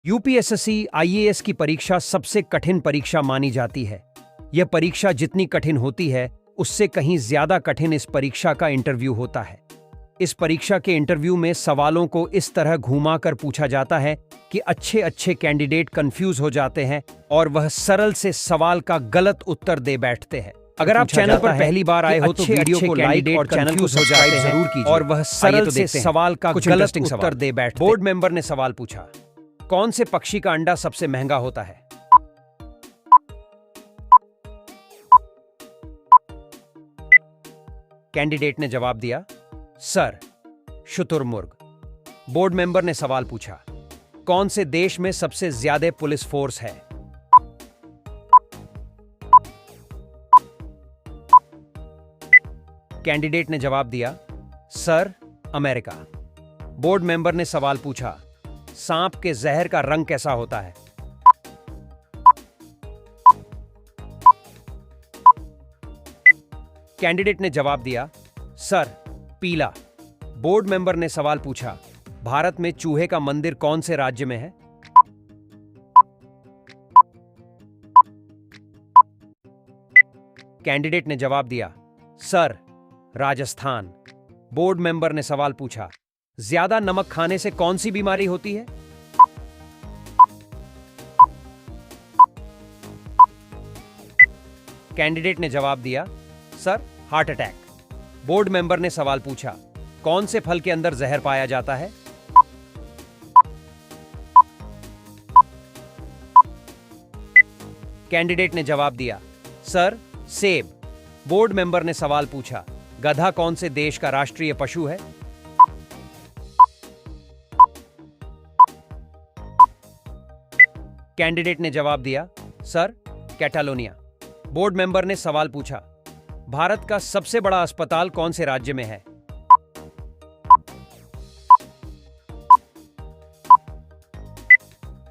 UPSC IAS की परीक्षा सबसे कठिन परीक्षा मानी जाती है। यह परीक्षा जितनी कठिन होती है, उससे कहीं ज्यादा कठिन इस परीक्षा का इंटरव्यू होता है। इस परीक्षा के इंटरव्यू में सवालों को इस तरह घुमा कर पूछा जाता है कि अच्छे अच्छे कैंडिडेट कंफ्यूज हो जाते हैं और वह सरल से सवाल का गलत उत्तर दे बैठते हैं। अगर आप चैनल पर पहली बार आए हो तो वीडियो को लाइक और चैनल को सब्सक्राइब जरूर कीजिए और वह सरल से सवाल का गलत उत्तर दे बैठते। बोर्ड मेंबर ने सवाल पूछा, कौन से पक्षी का अंडा सबसे महंगा होता है? कैंडिडेट ने जवाब दिया, सर, शुतुरमुर्ग। बोर्ड मेंबर ने सवाल पूछा, कौन से देश में सबसे ज्यादा पुलिस फोर्स है? कैंडिडेट ने जवाब दिया, सर, अमेरिका। बोर्ड मेंबर ने सवाल पूछा, सांप के जहर का रंग कैसा होता है? कैंडिडेट ने जवाब दिया, सर, पीला। बोर्ड मेंबर ने सवाल पूछा, भारत में चूहे का मंदिर कौन से राज्य में है? कैंडिडेट ने जवाब दिया, सर, राजस्थान। बोर्ड मेंबर ने सवाल पूछा, ज्यादा नमक खाने से कौन सी बीमारी होती है? कैंडिडेट ने जवाब दिया, sir, heart attack. Board member ने सवाल पूछा, कौन से फल के अंदर जहर पाया जाता है? कैंडिडेट ने जवाब दिया, सर, सेब। बोर्ड मेंबर ने सवाल पूछा, गधा कौन से देश का राष्ट्रीय पशु है? कैंडिडेट ने जवाब दिया, सर, कैटालोनिया। बोर्ड मेंबर ने सवाल पूछा, भारत का सबसे बड़ा अस्पताल कौन से राज्य में है?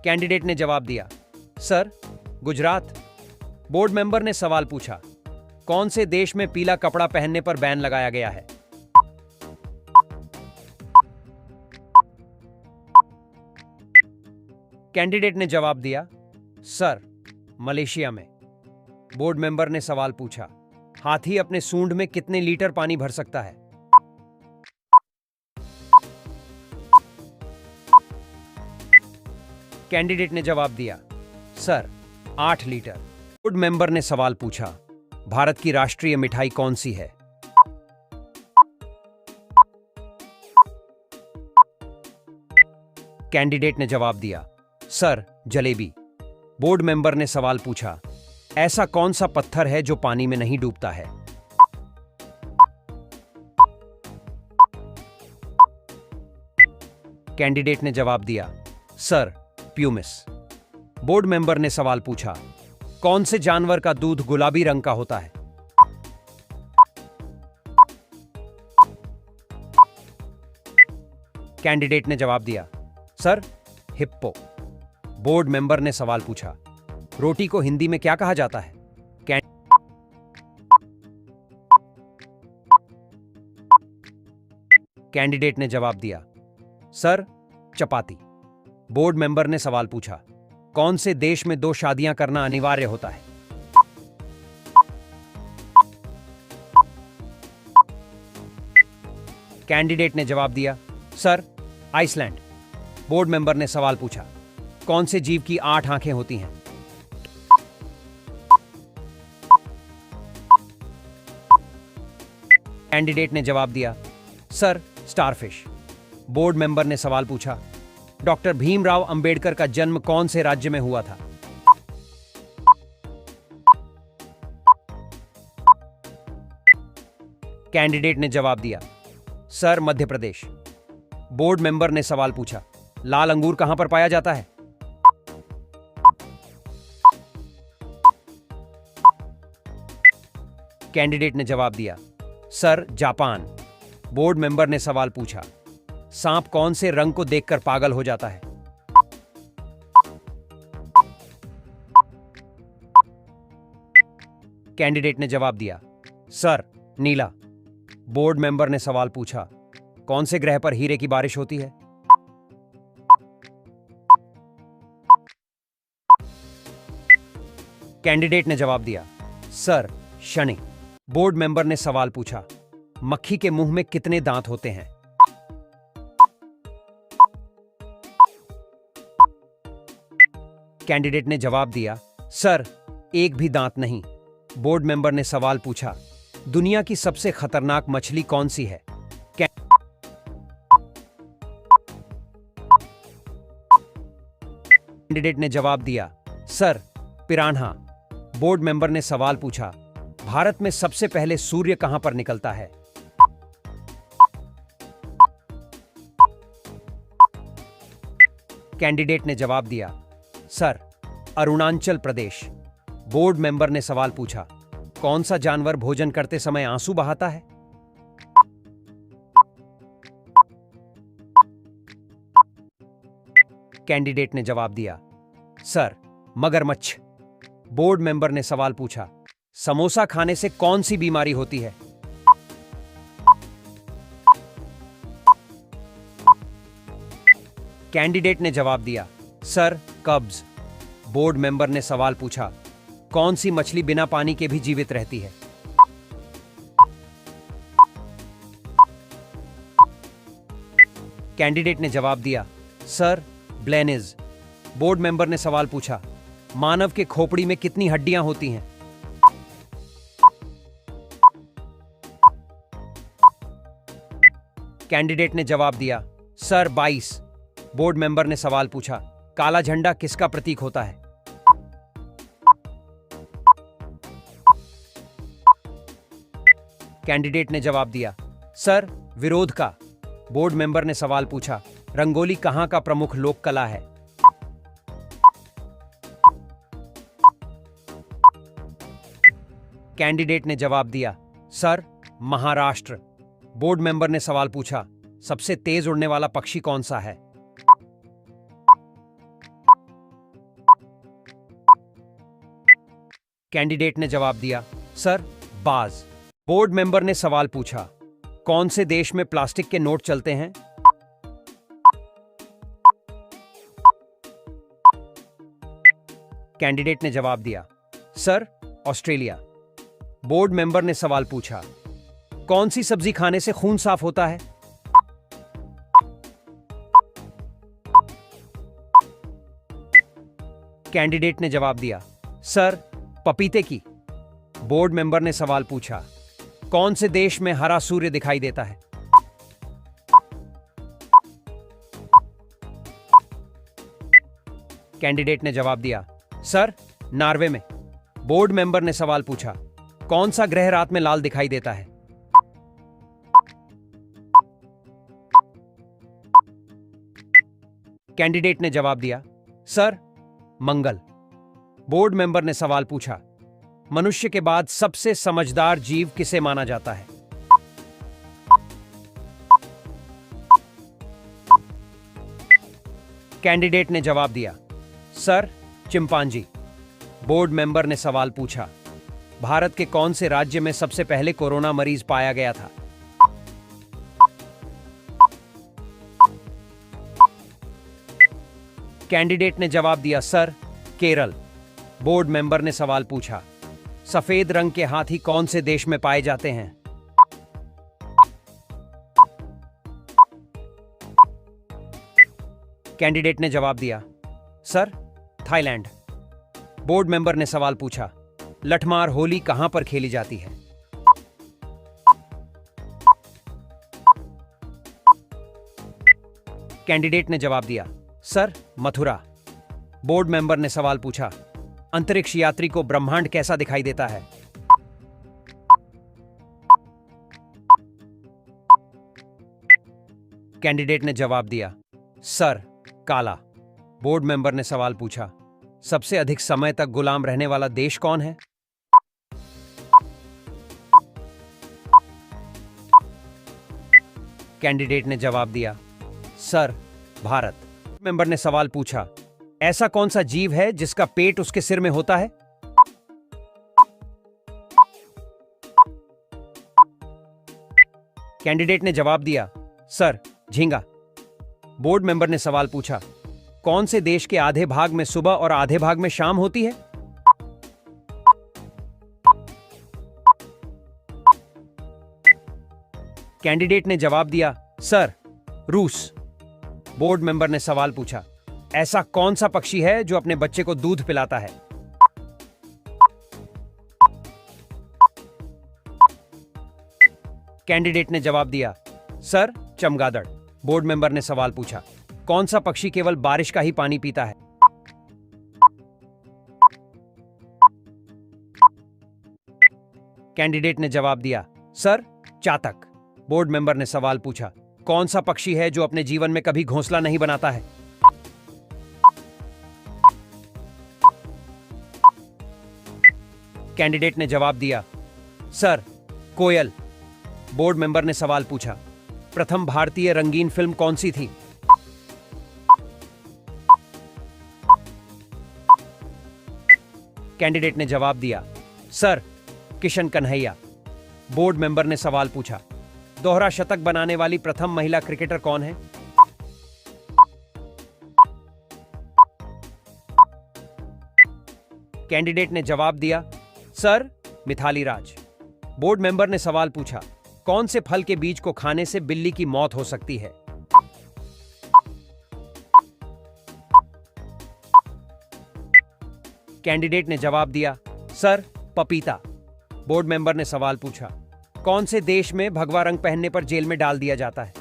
कैंडिडेट ने जवाब दिया, सर, गुजरात। बोर्ड मेंबर ने सवाल पूछा, कौन से देश में पीला कपड़ा पहनने पर बैन लगाया गया है? कैंडिडेट ने जवाब दिया, सर, मलेशिया में। बोर्ड मेंबर ने सवाल पूछा, हाथी अपने सूंड में कितने लीटर पानी भर सकता है? कैंडिडेट ने जवाब दिया, सर, 8 लीटर। बोर्ड मेंबर ने सवाल पूछा, भारत की राष्ट्रीय मिठाई कौन सी है? कैंडिडेट ने जवाब दिया, सर, जलेबी। बोर्ड मेंबर ने सवाल पूछा, ऐसा कौन सा पत्थर है जो पानी में नहीं डूबता है? कैंडिडेट ने जवाब दिया, सर, प्यूमिस। बोर्ड मेंबर ने सवाल पूछा, कौन से जानवर का दूध गुलाबी रंग का होता है? कैंडिडेट ने जवाब दिया, सर, हिप्पो। बोर्ड मेंबर ने सवाल पूछा, रोटी को हिंदी में क्या कहा जाता है? कैंडिडेट ने जवाब दिया, सर, चपाती। बोर्ड मेंबर ने सवाल पूछा, कौन से देश में 2 शादियां करना अनिवार्य होता है? कैंडिडेट ने जवाब दिया, सर, आइसलैंड। बोर्ड मेंबर ने सवाल पूछा, कौन से जीव की 8 आंखें होती हैं? कैंडिडेट ने जवाब दिया, सर, स्टारफिश। बोर्ड मेंबर ने सवाल पूछा, डॉक्टर भीमराव अंबेडकर का जन्म कौन से राज्य में हुआ था? कैंडिडेट ने जवाब दिया, sir, Madhya Pradesh. Board member ने सवाल पूछा, लाल अंगूर कहां पर पाया जाता है? कैंडिडेट ने जवाब दिया, सर, जापान। बोर्ड मेंबर ने सवाल पूछा, सांप कौन से रंग को देखकर पागल हो जाता है? कैंडिडेट ने जवाब दिया, सर, नीला। बोर्ड मेंबर ने सवाल पूछा, कौन से ग्रह पर हीरे की बारिश होती है? कैंडिडेट ने जवाब दिया, सर शनि। बोर्ड मेंबर ने सवाल पूछा, मक्खी के मुंह में कितने दांत होते हैं? कैंडिडेट ने जवाब दिया, सर एक भी दांत नहीं। बोर्ड मेंबर ने सवाल पूछा, दुनिया की सबसे खतरनाक मछली कौन सी है? कैंडिडेट ने जवाब दिया, सर पिरान्हा। बोर्ड मेंबर ने सवाल पूछा, भारत में सबसे पहले सूर्य कहां पर निकलता है? कैंडिडेट ने जवाब दिया, sir Arunachal Pradesh. Board member ने सवाल पूछा, कौन सा जानवर भोजन करते समय आंसू बहाता है? कैंडिडेट ने जवाब दिया, सर मगरमच्छ। बोर्ड मेंबर ने सवाल पूछा, समोसा खाने से कौन सी बीमारी होती है? कैंडिडेट ने जवाब दिया, सर कब्ज। बोर्ड मेंबर ने सवाल पूछा, कौन सी मछली बिना पानी के भी जीवित रहती है? कैंडिडेट ने जवाब दिया, सर ब्लेनिज। बोर्ड मेंबर ने सवाल पूछा, मानव के खोपड़ी में कितनी हड्डियां होती हैं? कैंडिडेट ने जवाब दिया, सर 22। बोर्ड मेंबर ने सवाल पूछा, काला झंडा किसका प्रतीक होता है? कैंडिडेट ने जवाब दिया, सर विरोध का। बोर्ड मेंबर ने सवाल पूछा, रंगोली कहां का प्रमुख लोक कला है? कैंडिडेट ने जवाब दिया, सर महाराष्ट्र। बोर्ड मेंबर ने सवाल पूछा, सबसे तेज उड़ने वाला पक्षी कौन सा है? कैंडिडेट ने जवाब दिया, सर बाज। बोर्ड मेंबर ने सवाल पूछा, कौन से देश में प्लास्टिक के नोट चलते हैं? कैंडिडेट ने जवाब दिया, सर ऑस्ट्रेलिया। बोर्ड मेंबर ने सवाल पूछा, कौन सी सब्जी खाने से खून साफ होता है? कैंडिडेट ने जवाब दिया, सर पपीते की। बोर्ड मेंबर ने सवाल पूछा, कौन से देश में हरा सूर्य दिखाई देता है? कैंडिडेट ने जवाब दिया, सर नॉर्वे में। बोर्ड मेंबर ने सवाल पूछा, कौन सा ग्रह रात में लाल दिखाई देता है? कैंडिडेट ने जवाब दिया, सर मंगल। बोर्ड मेंबर ने सवाल पूछा, मनुष्य के बाद सबसे समझदार जीव किसे माना जाता है? कैंडिडेट ने जवाब दिया, सर चिंपांजी। बोर्ड मेंबर ने सवाल पूछा, भारत के कौन से राज्य में सबसे पहले कोरोना मरीज पाया गया था? कैंडिडेट ने जवाब दिया, सर केरल। बोर्ड मेंबर ने सवाल पूछा, सफेद रंग के हाथी कौन से देश में पाए जाते हैं? कैंडिडेट ने जवाब दिया, सर थाईलैंड। बोर्ड मेंबर ने सवाल पूछा, लठमार होली कहां पर खेली जाती है? कैंडिडेट ने जवाब दिया, सर मथुरा। बोर्ड मेंबर ने सवाल पूछा, अंतरिक्ष यात्री को ब्रह्मांड कैसा दिखाई देता है? कैंडिडेट ने जवाब दिया, सर काला। बोर्ड मेंबर ने सवाल पूछा, सबसे अधिक समय तक गुलाम रहने वाला देश कौन है? कैंडिडेट ने जवाब दिया, सर भारत। मेंबर ने सवाल पूछा, ऐसा कौन सा जीव है जिसका पेट उसके सिर में होता है? कैंडिडेट ने जवाब दिया, सर झींगा। बोर्ड मेंबर ने सवाल पूछा, कौन से देश के आधे भाग में सुबह और आधे भाग में शाम होती है? कैंडिडेट ने जवाब दिया, सर, रूस। बोर्ड मेंबर ने सवाल पूछा, ऐसा कौन सा पक्षी है जो अपने बच्चे को दूध पिलाता है? कैंडिडेट ने जवाब दिया, सर, चमगादड़। बोर्ड मेंबर ने सवाल पूछा, कौन सा पक्षी केवल बारिश का ही पानी पीता है? कैंडिडेट ने जवाब दिया, सर, चातक। बोर्ड मेंबर ने सवाल पूछा, कौन सा पक्षी है जो अपने जीवन में कभी घोंसला नहीं बनाता है? कैंडिडेट ने जवाब दिया, सर, कोयल। बोर्ड मेंबर ने सवाल पूछा, प्रथम भारतीय रंगीन फिल्म कौन सी थी? कैंडिडेट ने जवाब दिया, sir, Kishan Kanhaiya. Board member ने सवाल पूछा, दोहरा शतक बनाने वाली प्रथम महिला क्रिकेटर कौन है? कैंडिडेट ने जवाब दिया, sir, Mithali Raj. Board member ने सवाल पूछा, कौन से फल के बीज को खाने से बिल्ली की मौत हो सकती है? कैंडिडेट ने जवाब दिया, सर, पपीता। बोर्ड मेंबर ने सवाल पूछा, कौन से देश में भगवा रंग पहनने पर जेल में डाल दिया जाता है?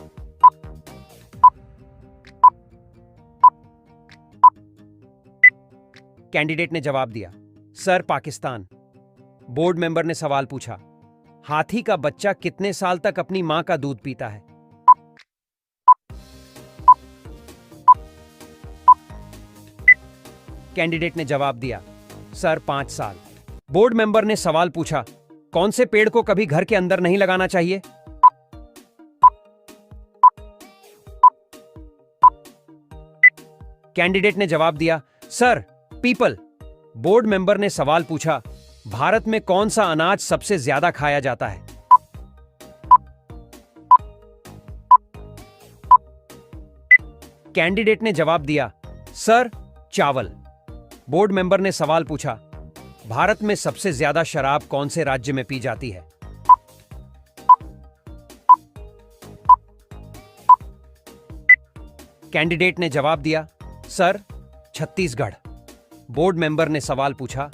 कैंडिडेट ने जवाब दिया, सर, पाकिस्तान। बोर्ड मेंबर ने सवाल पूछा, हाथी का बच्चा कितने साल तक अपनी मां का दूध पीता है? कैंडिडेट ने जवाब दिया, सर, 5 साल। बोर्ड मेंबर ने सवाल पूछा, कौन से पेड़ को कभी घर के अंदर नहीं लगाना चाहिए? कैंडिडेट ने जवाब दिया, सर, पीपल। बोर्ड मेंबर ने सवाल पूछा, भारत में कौन सा अनाज सबसे ज्यादा खाया जाता है? कैंडिडेट ने जवाब दिया, सर, चावल। बोर्ड मेंबर ने सवाल पूछा, भारत में सबसे ज्यादा शराब कौन से राज्य में पी जाती है? कैंडिडेट ने जवाब दिया, सर, छत्तीसगढ़। बोर्ड मेंबर ने सवाल पूछा,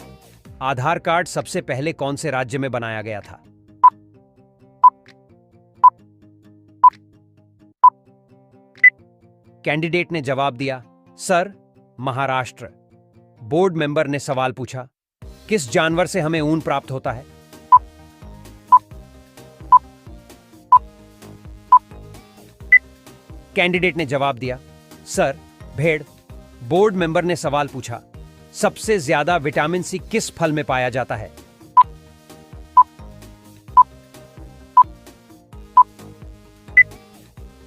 आधार कार्ड सबसे पहले कौन से राज्य में बनाया गया था? कैंडिडेट ने जवाब दिया, सर, महाराष्ट्र। बोर्ड मेंबर ने सवाल पूछा, किस जानवर से हमें ऊन प्राप्त होता है? कैंडिडेट ने जवाब दिया, सर, भेड़। बोर्ड मेंबर ने सवाल पूछा, सबसे ज्यादा विटामिन सी किस फल में पाया जाता है?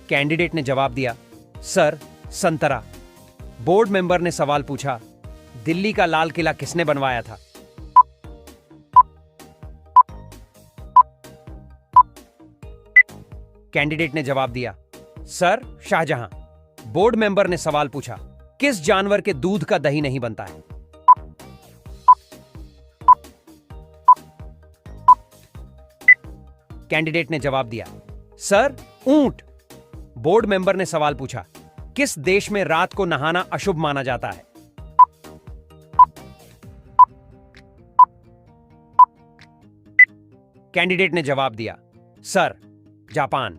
कैंडिडेट ने जवाब दिया, सर, संतरा। बोर्ड मेंबर ने सवाल पूछा, दिल्ली का लाल किला किसने बनवाया था? कैंडिडेट ने जवाब दिया, सर, शाहजहां। बोर्ड मेंबर ने सवाल पूछा, किस जानवर के दूध का दही नहीं बनता है? कैंडिडेट ने जवाब दिया, सर, ऊंट। बोर्ड मेंबर ने सवाल पूछा, किस देश में रात को नहाना अशुभ माना जाता है? कैंडिडेट ने जवाब दिया, सर, जापान।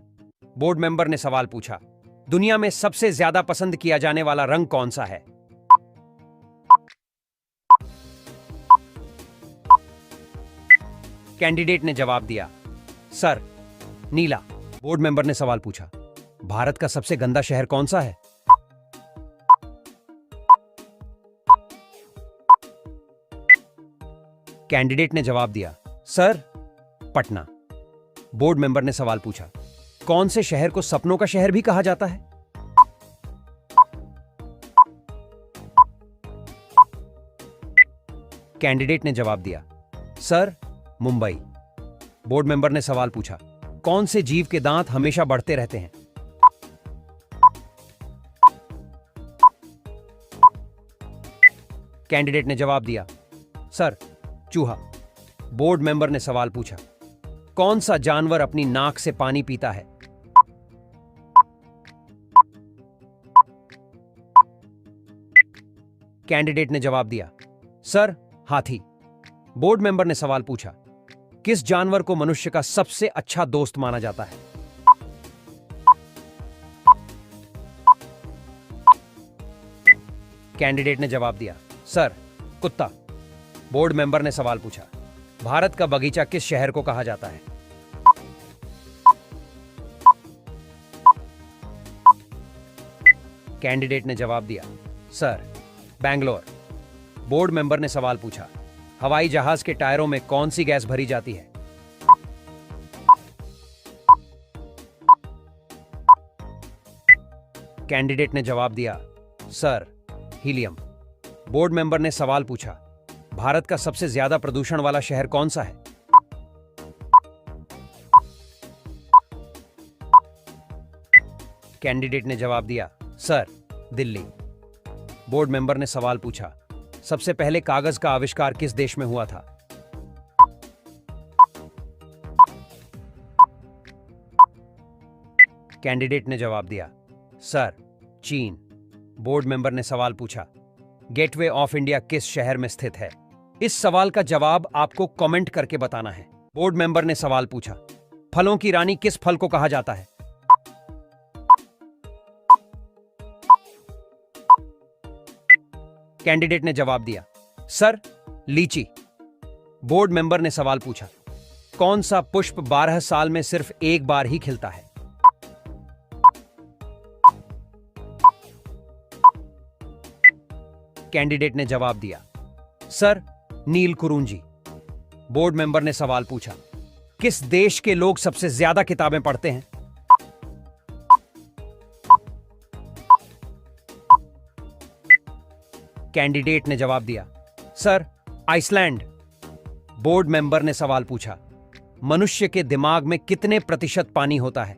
बोर्ड मेंबर ने सवाल पूछा, दुनिया में सबसे ज्यादा पसंद किया जाने वाला रंग कौन सा है? कैंडिडेट ने जवाब दिया, सर, नीला। बोर्ड मेंबर ने सवाल पूछा, भारत का सबसे गंदा शहर कौन सा है? कैंडिडेट ने जवाब दिया, सर, पटना। बोर्ड मेंबर ने सवाल पूछा, कौन से शहर को सपनों का शहर भी कहा जाता है? कैंडिडेट ने जवाब दिया, सर, मुंबई। बोर्ड मेंबर ने सवाल पूछा, कौन से जीव के दांत हमेशा बढ़ते रहते हैं? कैंडिडेट ने जवाब दिया, सर, चूहा। बोर्ड मेंबर ने सवाल पूछा, कौन सा जानवर अपनी नाक से पानी पीता है? कैंडिडेट ने जवाब दिया, सर हाथी। बोर्ड मेंबर ने सवाल पूछा, किस जानवर को मनुष्य का सबसे अच्छा दोस्त माना जाता है? कैंडिडेट ने जवाब दिया, सर कुत्ता। बोर्ड मेंबर ने सवाल पूछा, भारत का बगीचा किस शहर को कहा जाता है? कैंडिडेट ने जवाब दिया, सर बैंगलोर। बोर्ड मेंबर ने सवाल पूछा, हवाई जहाज के टायरों में कौन सी गैस भरी जाती है? कैंडिडेट ने जवाब दिया, सर हीलियम। बोर्ड मेंबर ने सवाल पूछा, भारत का सबसे ज्यादा प्रदूषण वाला शहर कौन सा है? कैंडिडेट ने जवाब दिया, सर दिल्ली। बोर्ड मेंबर ने सवाल पूछा, सबसे पहले कागज का आविष्कार किस देश में हुआ था? कैंडिडेट ने जवाब दिया, सर चीन। बोर्ड मेंबर ने सवाल पूछा, गेटवे ऑफ इंडिया किस शहर में स्थित है? इस सवाल का जवाब आपको कमेंट करके बताना है। बोर्ड मेंबर ने सवाल पूछा, फलों की रानी किस फल को कहा जाता है? कैंडिडेट ने जवाब दिया, सर लीची। बोर्ड मेंबर ने सवाल पूछा, कौन सा पुष्प 12 साल में सिर्फ एक बार ही खिलता है? कैंडिडेट ने जवाब दिया, सर नील कुरुंजी। बोर्ड मेंबर ने सवाल पूछा, किस देश के लोग सबसे ज्यादा किताबें पढ़ते हैं? कैंडिडेट ने जवाब दिया, सर आइसलैंड। बोर्ड मेंबर ने सवाल पूछा, मनुष्य के दिमाग में कितने प्रतिशत पानी होता है?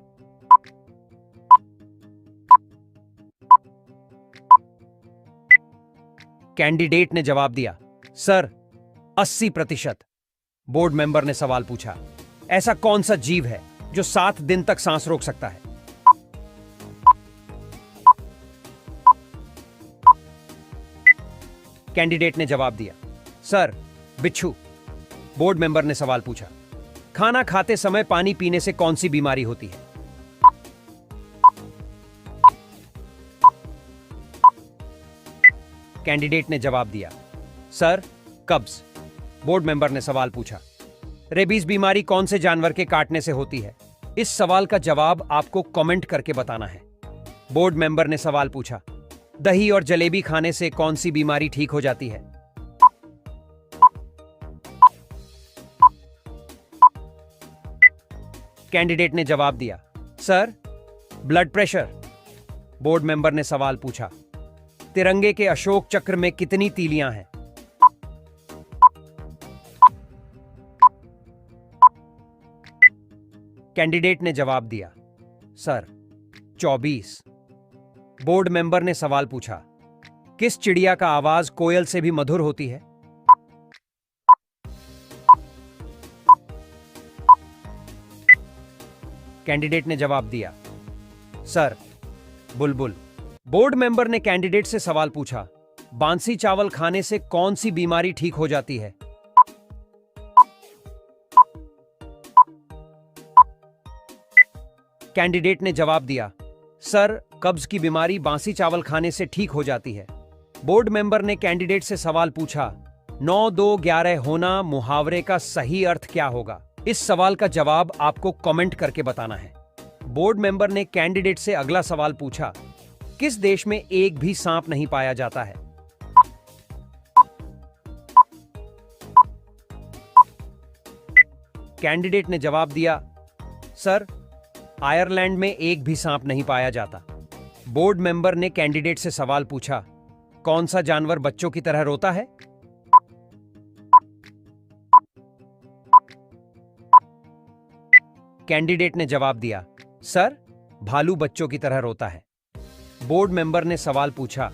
कैंडिडेट ने जवाब दिया, सर 80%। बोर्ड मेंबर ने सवाल पूछा, ऐसा कौन सा जीव है जो 7 दिन तक सांस रोक सकता है? कैंडिडेट ने जवाब दिया, सर बिच्छू। बोर्ड मेंबर ने सवाल पूछा, खाना खाते समय पानी पीने से कौन सी बीमारी होती है? कैंडिडेट ने जवाब दिया, सर कब्ज। बोर्ड मेंबर ने सवाल पूछा, रेबीज बीमारी कौन से जानवर के काटने से होती है? इस सवाल का जवाब आपको कमेंट करके बताना है। बोर्ड मेंबर ने सवाल पूछा, दही और जलेबी खाने से कौन सी बीमारी ठीक हो जाती है? कैंडिडेट ने जवाब दिया, sir blood pressure. Board member ने सवाल पूछा, तिरंगे के अशोक चक्र में कितनी तीलियां हैं? कैंडिडेट ने जवाब दिया, सर 24। बोर्ड मेंबर ने सवाल पूछा, किस चिड़िया का आवाज कोयल से भी मधुर होती है? कैंडिडेट ने जवाब दिया, सर बुलबुल। बोर्ड मेंबर ने कैंडिडेट से सवाल पूछा, बांसी चावल खाने से कौन सी बीमारी ठीक हो जाती है? कैंडिडेट ने जवाब दिया, सर कब्ज की बीमारी बांसी चावल खाने से ठीक हो जाती है। बोर्ड मेंबर ने कैंडिडेट से सवाल पूछा, 9 2 11 होना मुहावरे का सही अर्थ क्या होगा? इस सवाल का जवाब आपको कमेंट करके बताना है। बोर्ड मेंबर ने कैंडिडेट से अगला सवाल पूछा, किस देश में एक भी सांप नहीं पाया जाता है? कैंडिडेट ने जवाब दिया, सर आयरलैंड में एक भी सांप नहीं पाया जाता। बोर्ड मेंबर ने कैंडिडेट से सवाल पूछा, कौन सा जानवर बच्चों की तरह रोता है? कैंडिडेट ने जवाब दिया, सर भालू बच्चों की तरह रोता है। बोर्ड मेंबर ने सवाल पूछा,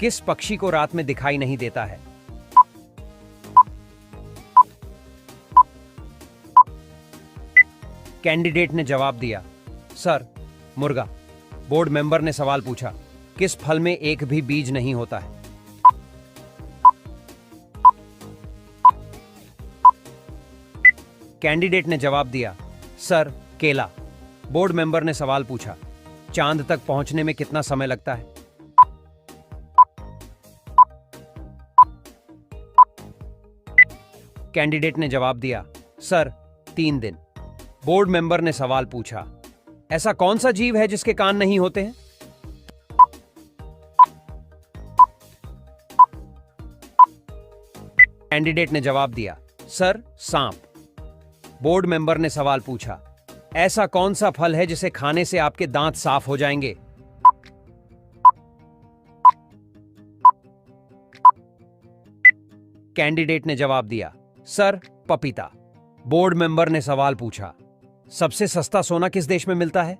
किस पक्षी को रात में दिखाई नहीं देता है? कैंडिडेट ने जवाब दिया, सर मुर्गा। बोर्ड मेंबर ने सवाल पूछा, किस फल में एक भी बीज नहीं होता है? कैंडिडेट ने जवाब दिया, सर केला। बोर्ड मेंबर ने सवाल पूछा, चांद तक पहुंचने में कितना समय लगता है? कैंडिडेट ने जवाब दिया, सर 3 दिन। बोर्ड मेंबर ने सवाल पूछा, ऐसा कौन सा जीव है जिसके कान नहीं होते हैं? कैंडिडेट ने जवाब दिया, सर सांप। बोर्ड मेंबर ने सवाल पूछा, ऐसा कौन सा फल है जिसे खाने से आपके दांत साफ हो जाएंगे? कैंडिडेट ने जवाब दिया, सर पपीता। बोर्ड मेंबर ने सवाल पूछा, सबसे सस्ता सोना किस देश में मिलता है?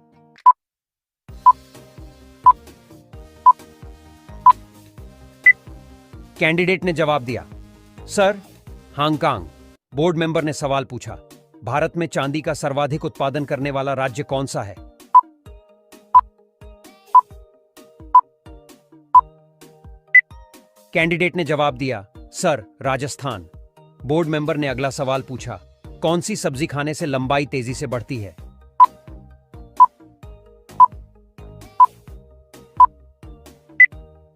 कैंडिडेट ने जवाब दिया, सर हांगकांग। बोर्ड मेंबर ने सवाल पूछा, भारत में चांदी का सर्वाधिक उत्पादन करने वाला राज्य कौन सा है? कैंडिडेट ने जवाब दिया, सर राजस्थान। बोर्ड मेंबर ने अगला सवाल पूछा, कौन सी सब्जी खाने से लंबाई तेजी से बढ़ती है?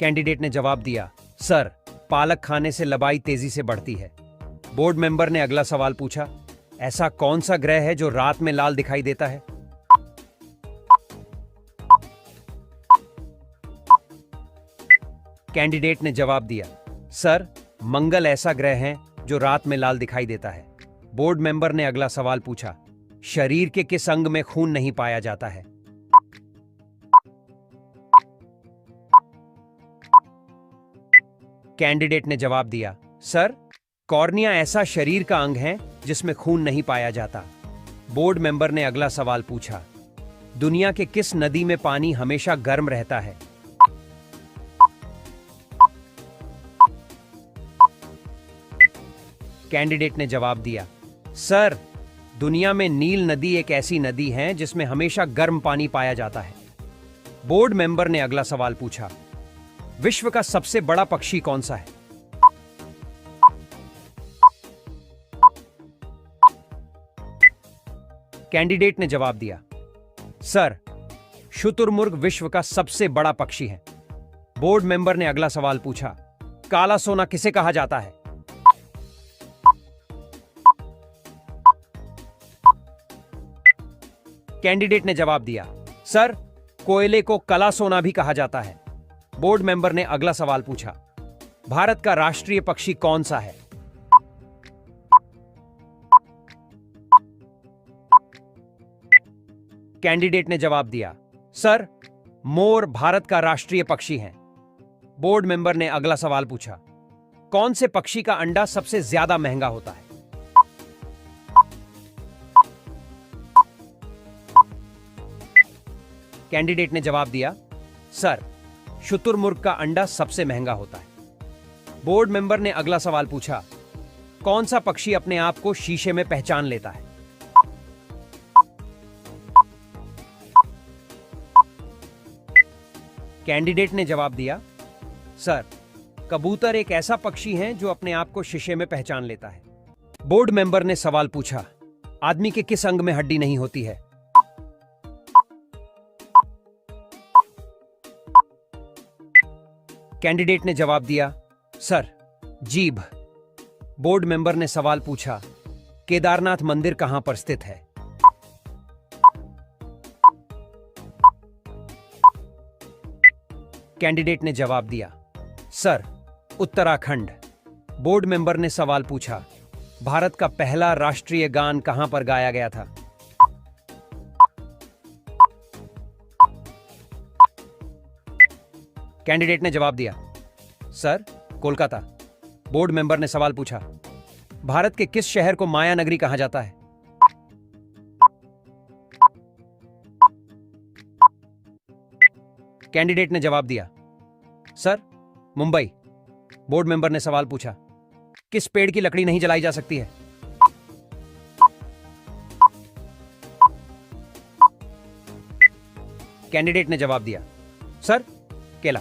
कैंडिडेट ने जवाब दिया, सर पालक खाने से लंबाई तेजी से बढ़ती है। बोर्ड मेंबर ने अगला सवाल पूछा, ऐसा कौन सा ग्रह है जो रात में लाल दिखाई देता है? कैंडिडेट ने जवाब दिया, सर मंगल ऐसा ग्रह है जो रात में लाल दिखाई देता है। बोर्ड मेंबर ने अगला सवाल पूछा, शरीर के किस अंग में खून नहीं पाया जाता है? कैंडिडेट ने जवाब दिया, सर कॉर्निया ऐसा शरीर का अंग है जिसमें खून नहीं पाया जाता। बोर्ड मेंबर ने अगला सवाल पूछा, दुनिया के किस नदी में पानी हमेशा गर्म रहता है? कैंडिडेट ने जवाब दिया, सर दुनिया में नील नदी एक ऐसी नदी है जिसमें हमेशा गर्म पानी पाया जाता है। बोर्ड मेंबर ने अगला सवाल पूछा, विश्व का सबसे बड़ा पक्षी कौन सा है? कैंडिडेट ने जवाब दिया, सर शुतुरमुर्ग विश्व का सबसे बड़ा पक्षी है। बोर्ड मेंबर ने अगला सवाल पूछा, काला सोना किसे कहा जाता है? कैंडिडेट ने जवाब दिया, सर कोयले को काला सोना भी कहा जाता है। बोर्ड मेंबर ने अगला सवाल पूछा, भारत का राष्ट्रीय पक्षी कौन सा है? कैंडिडेट ने जवाब दिया, सर मोर भारत का राष्ट्रीय पक्षी है। बोर्ड मेंबर ने अगला सवाल पूछा, कौन से पक्षी का अंडा सबसे ज्यादा महंगा होता है? कैंडिडेट ने जवाब दिया, सर शुतुरमुर्ग का अंडा सबसे महंगा होता है। बोर्ड मेंबर ने अगला सवाल पूछा, कौन सा पक्षी अपने आप को शीशे में पहचान लेता है? कैंडिडेट ने जवाब दिया, सर कबूतर एक ऐसा पक्षी है जो अपने आप को शीशे में पहचान लेता है। बोर्ड मेंबर ने सवाल पूछा, आदमी के किस अंग में हड्डी नहीं होती है? कैंडिडेट ने जवाब दिया, सर जीभ। बोर्ड मेंबर ने सवाल पूछा, केदारनाथ मंदिर कहां पर स्थित है? कैंडिडेट ने जवाब दिया, सर उत्तराखंड। बोर्ड मेंबर ने सवाल पूछा, भारत का पहला राष्ट्रीय गान कहां पर गाया गया था? कैंडिडेट ने जवाब दिया, सर कोलकाता। बोर्ड मेंबर ने सवाल पूछा, भारत के किस शहर को माया नगरी कहा जाता है? कैंडिडेट ने जवाब दिया, सर मुंबई। बोर्ड मेंबर ने सवाल पूछा, किस पेड़ की लकड़ी नहीं जलाई जा सकती है? कैंडिडेट ने जवाब दिया, सर केला।